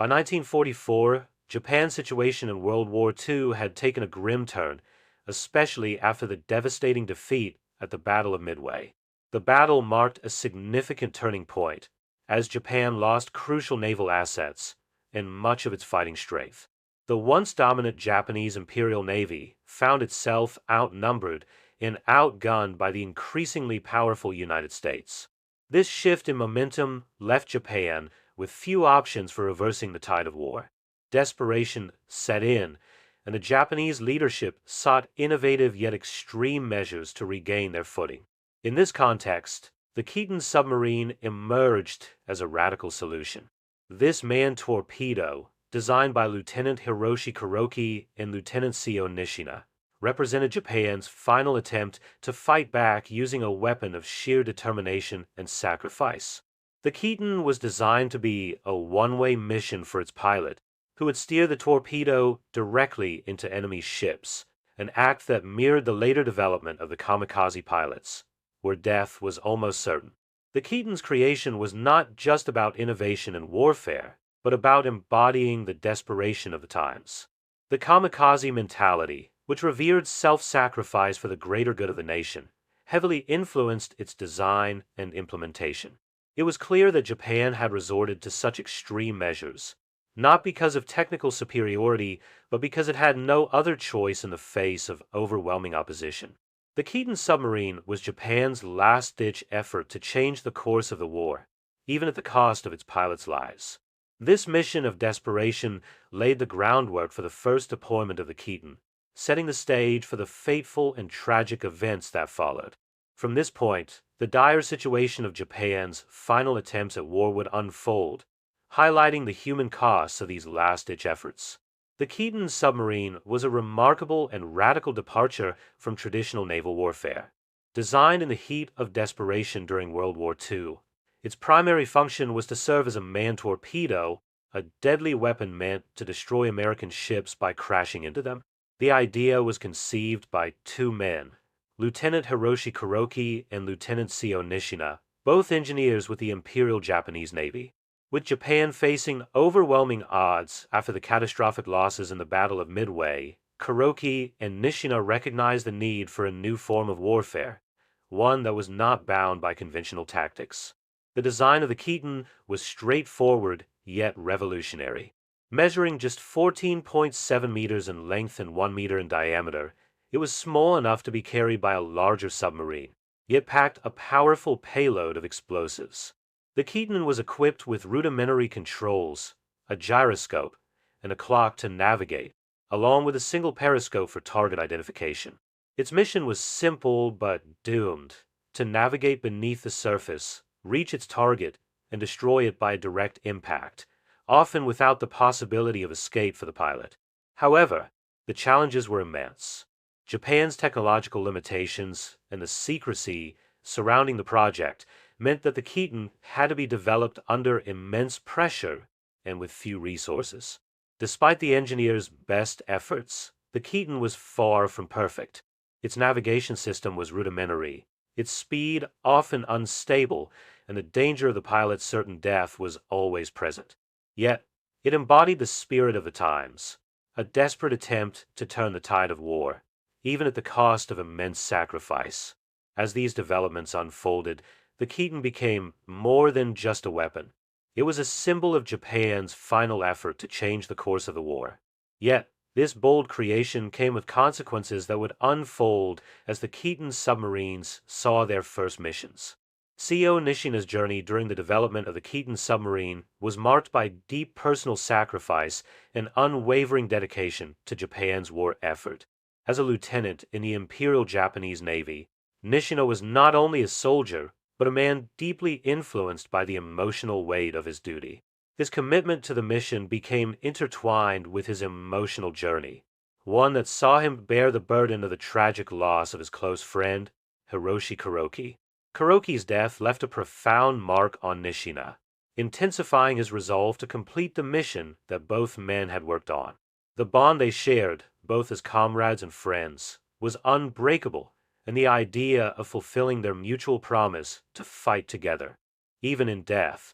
By 1944, Japan's situation in World War II had taken a grim turn, especially after the devastating defeat at the Battle of Midway. The battle marked a significant turning point, as Japan lost crucial naval assets and much of its fighting strength. The once dominant Japanese Imperial Navy found itself outnumbered and outgunned by the increasingly powerful United States. This shift in momentum left Japan with few options for reversing the tide of war. Desperation set in, and the Japanese leadership sought innovative yet extreme measures to regain their footing. In this context, the Kaiten submarine emerged as a radical solution. This manned torpedo, designed by Lieutenant Hiroshi Kuroki and Lieutenant CO Nishina, represented Japan's final attempt to fight back using a weapon of sheer determination and sacrifice. The Kaiten was designed to be a one-way mission for its pilot, who would steer the torpedo directly into enemy ships, an act that mirrored the later development of the kamikaze pilots, where death was almost certain. The Kaiten's creation was not just about innovation in warfare, but about embodying the desperation of the times. The kamikaze mentality, which revered self-sacrifice for the greater good of the nation, heavily influenced its design and implementation. It was clear that Japan had resorted to such extreme measures, not because of technical superiority, but because it had no other choice in the face of overwhelming opposition. The Kaiten submarine was Japan's last-ditch effort to change the course of the war, even at the cost of its pilots' lives. This mission of desperation laid the groundwork for the first deployment of the Kaiten, setting the stage for the fateful and tragic events that followed. From this point, the dire situation of Japan's final attempts at war would unfold, highlighting the human costs of these last-ditch efforts. The Kaiten submarine was a remarkable and radical departure from traditional naval warfare. Designed in the heat of desperation during World War II, its primary function was to serve as a manned torpedo, a deadly weapon meant to destroy American ships by crashing into them. The idea was conceived by two men, Lieutenant Hiroshi Kuroki and Lieutenant CO Nishina, both engineers with the Imperial Japanese Navy. With Japan facing overwhelming odds after the catastrophic losses in the Battle of Midway, Kuroki and Nishina recognized the need for a new form of warfare, one that was not bound by conventional tactics. The design of the Kaiten was straightforward yet revolutionary. Measuring just 14.7 meters in length and 1 meter in diameter, it was small enough to be carried by a larger submarine, yet packed a powerful payload of explosives. The Kaiten was equipped with rudimentary controls, a gyroscope, and a clock to navigate, along with a single periscope for target identification. Its mission was simple but doomed: to navigate beneath the surface, reach its target, and destroy it by direct impact, often without the possibility of escape for the pilot. However, the challenges were immense. Japan's technological limitations and the secrecy surrounding the project meant that the Kaiten had to be developed under immense pressure and with few resources. Despite the engineers' best efforts, the Kaiten was far from perfect. Its navigation system was rudimentary, its speed often unstable, and the danger of the pilot's certain death was always present. Yet, it embodied the spirit of the times, a desperate attempt to turn the tide of war, even at the cost of immense sacrifice. As these developments unfolded, the Kaiten became more than just a weapon. It was a symbol of Japan's final effort to change the course of the war. Yet, this bold creation came with consequences that would unfold as the Kaiten submarines saw their first missions. CO Nishina's journey during the development of the Kaiten submarine was marked by deep personal sacrifice and unwavering dedication to Japan's war effort. As a lieutenant in the Imperial Japanese Navy, Nishina was not only a soldier, but a man deeply influenced by the emotional weight of his duty. His commitment to the mission became intertwined with his emotional journey, one that saw him bear the burden of the tragic loss of his close friend, Hiroshi Kuroki. Kuroki's death left a profound mark on Nishina, intensifying his resolve to complete the mission that both men had worked on. The bond they shared, both as comrades and friends, was unbreakable, and the idea of fulfilling their mutual promise to fight together, even in death,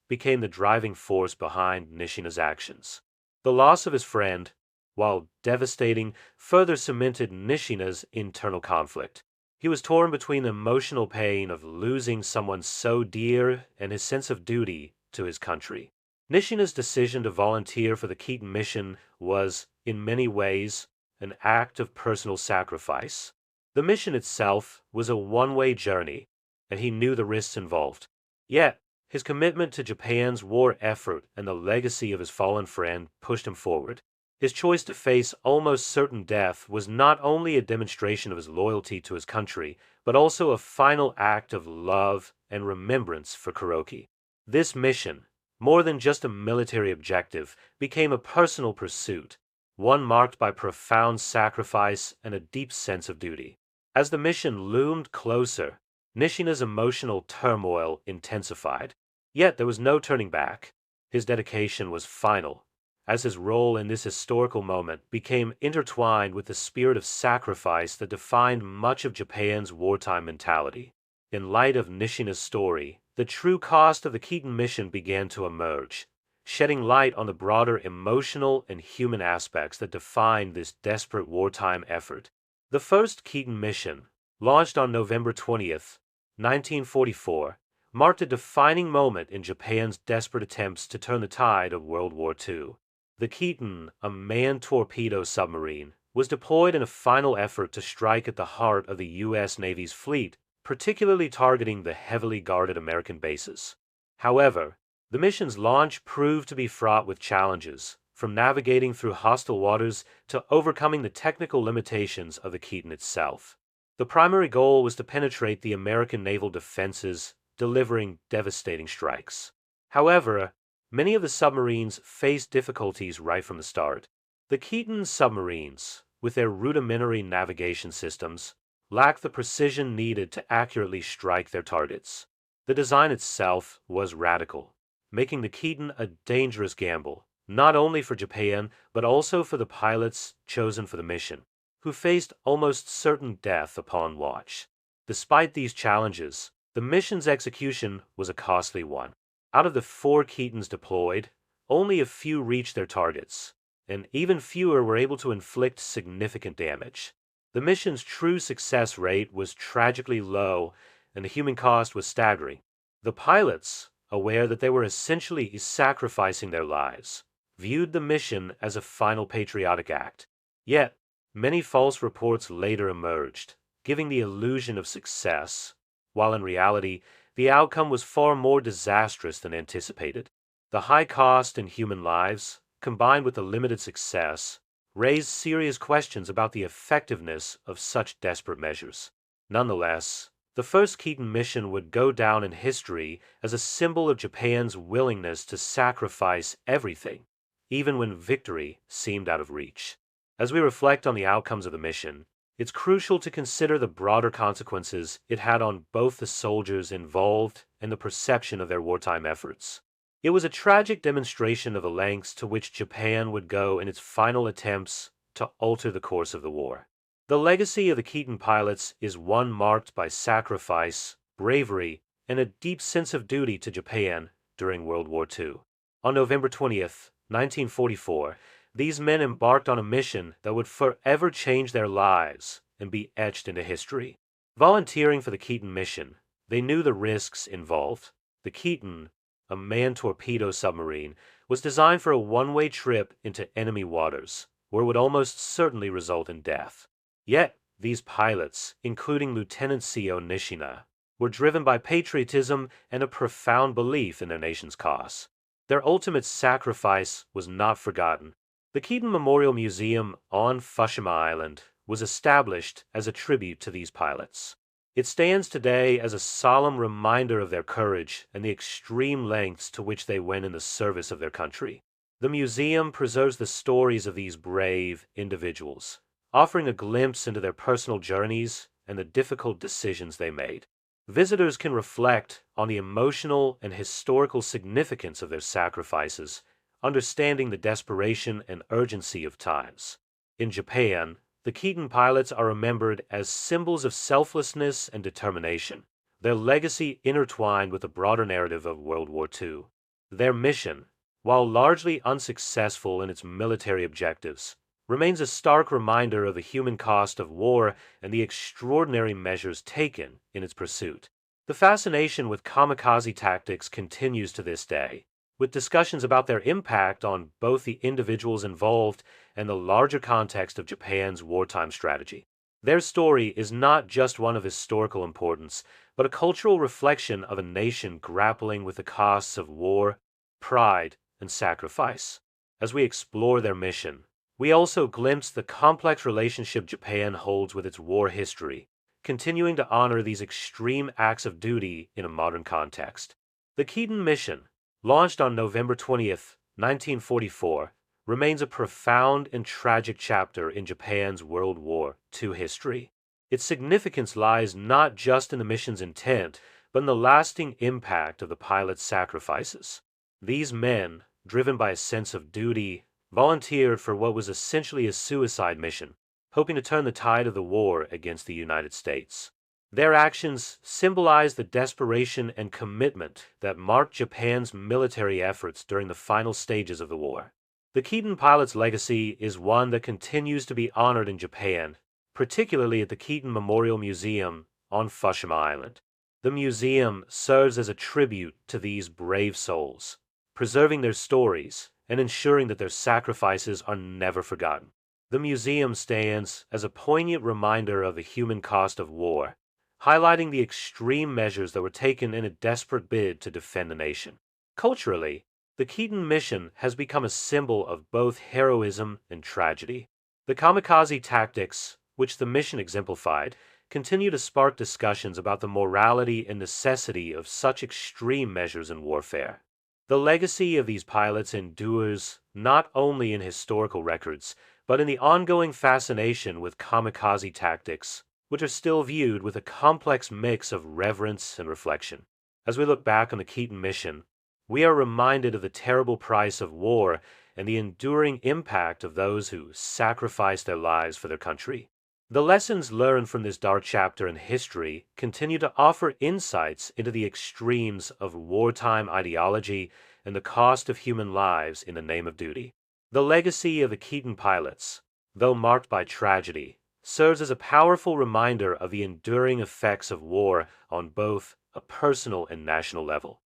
became the driving force behind Nishina's actions. The loss of his friend, while devastating, further cemented Nishina's internal conflict. He was torn between the emotional pain of losing someone so dear and his sense of duty to his country. Nishina's decision to volunteer for the Kaiten mission was, in many ways, an act of personal sacrifice. The mission itself was a one-way journey, and he knew the risks involved. Yet, his commitment to Japan's war effort and the legacy of his fallen friend pushed him forward. His choice to face almost certain death was not only a demonstration of his loyalty to his country, but also a final act of love and remembrance for Kuroki. This mission, more than just a military objective, became a personal pursuit, one marked by profound sacrifice and a deep sense of duty. As the mission loomed closer, Nishina's emotional turmoil intensified. Yet there was no turning back. His dedication was final, as his role in this historical moment became intertwined with the spirit of sacrifice that defined much of Japan's wartime mentality. In light of Nishina's story, the true cost of the Kaiten mission began to emerge, shedding light on the broader emotional and human aspects that defined this desperate wartime effort. The first Kaiten mission, launched on November 20th, 1944, marked a defining moment in Japan's desperate attempts to turn the tide of World War II. The Kaiten, a manned torpedo submarine, was deployed in a final effort to strike at the heart of the U.S. Navy's fleet, particularly targeting the heavily guarded American bases. However, the mission's launch proved to be fraught with challenges, from navigating through hostile waters to overcoming the technical limitations of the Kaiten itself. The primary goal was to penetrate the American naval defenses, delivering devastating strikes. However, many of the submarines faced difficulties right from the start. The Kaiten submarines, with their rudimentary navigation systems, lacked the precision needed to accurately strike their targets. The design itself was radical, making the Kaiten a dangerous gamble, not only for Japan but also for the pilots chosen for the mission, who faced almost certain death upon launch. Despite these challenges, the mission's execution was a costly one. Out of the 4 Kaitens deployed, only a few reached their targets, and even fewer were able to inflict significant damage. The mission's true success rate was tragically low, and the human cost was staggering. The pilots, aware that they were essentially sacrificing their lives, viewed the mission as a final patriotic act. Yet, many false reports later emerged, giving the illusion of success, while in reality, the outcome was far more disastrous than anticipated. The high cost in human lives, combined with the limited success, raised serious questions about the effectiveness of such desperate measures. Nonetheless, the first Kaiten mission would go down in history as a symbol of Japan's willingness to sacrifice everything, even when victory seemed out of reach. As we reflect on the outcomes of the mission, it's crucial to consider the broader consequences it had on both the soldiers involved and the perception of their wartime efforts. It was a tragic demonstration of the lengths to which Japan would go in its final attempts to alter the course of the war. The legacy of the Kaiten pilots is one marked by sacrifice, bravery, and a deep sense of duty to Japan during World War II. On November 20th, 1944, these men embarked on a mission that would forever change their lives and be etched into history. Volunteering for the Kaiten mission, they knew the risks involved. The Kaiten, a manned torpedo submarine, was designed for a one-way trip into enemy waters, where it would almost certainly result in death. Yet, these pilots, including Lieutenant CO Nishina, were driven by patriotism and a profound belief in their nation's cause. Their ultimate sacrifice was not forgotten. The Kaiten Memorial Museum on Fukushima Island was established as a tribute to these pilots. It stands today as a solemn reminder of their courage and the extreme lengths to which they went in the service of their country. The museum preserves the stories of these brave individuals, offering a glimpse into their personal journeys and the difficult decisions they made. Visitors can reflect on the emotional and historical significance of their sacrifices, understanding the desperation and urgency of times. In Japan, the Kaiten pilots are remembered as symbols of selflessness and determination, their legacy intertwined with the broader narrative of World War II. Their mission, while largely unsuccessful in its military objectives, remains a stark reminder of the human cost of war and the extraordinary measures taken in its pursuit. The fascination with kamikaze tactics continues to this day, with discussions about their impact on both the individuals involved and the larger context of Japan's wartime strategy. Their story is not just one of historical importance, but a cultural reflection of a nation grappling with the costs of war, pride, and sacrifice. As we explore their mission, we also glimpse the complex relationship Japan holds with its war history, continuing to honor these extreme acts of duty in a modern context. The Kaiten mission, launched on November 20th, 1944, remains a profound and tragic chapter in Japan's World War II history. Its significance lies not just in the mission's intent, but in the lasting impact of the pilots' sacrifices. These men, driven by a sense of duty, volunteered for what was essentially a suicide mission, hoping to turn the tide of the war against the United States. Their actions symbolize the desperation and commitment that marked Japan's military efforts during the final stages of the war. The Kaiten pilot's legacy is one that continues to be honored in Japan, particularly at the Kaiten Memorial Museum on Fukushima Island. The museum serves as a tribute to these brave souls, preserving their stories and ensuring that their sacrifices are never forgotten. The museum stands as a poignant reminder of the human cost of war, highlighting the extreme measures that were taken in a desperate bid to defend the nation. Culturally, the Kaiten mission has become a symbol of both heroism and tragedy. The kamikaze tactics, which the mission exemplified, continue to spark discussions about the morality and necessity of such extreme measures in warfare. The legacy of these pilots endures not only in historical records, but in the ongoing fascination with kamikaze tactics, which are still viewed with a complex mix of reverence and reflection. As we look back on the Kaiten mission, we are reminded of the terrible price of war and the enduring impact of those who sacrificed their lives for their country. The lessons learned from this dark chapter in history continue to offer insights into the extremes of wartime ideology and the cost of human lives in the name of duty. The legacy of the Kaiten pilots, though marked by tragedy, serves as a powerful reminder of the enduring effects of war on both a personal and national level.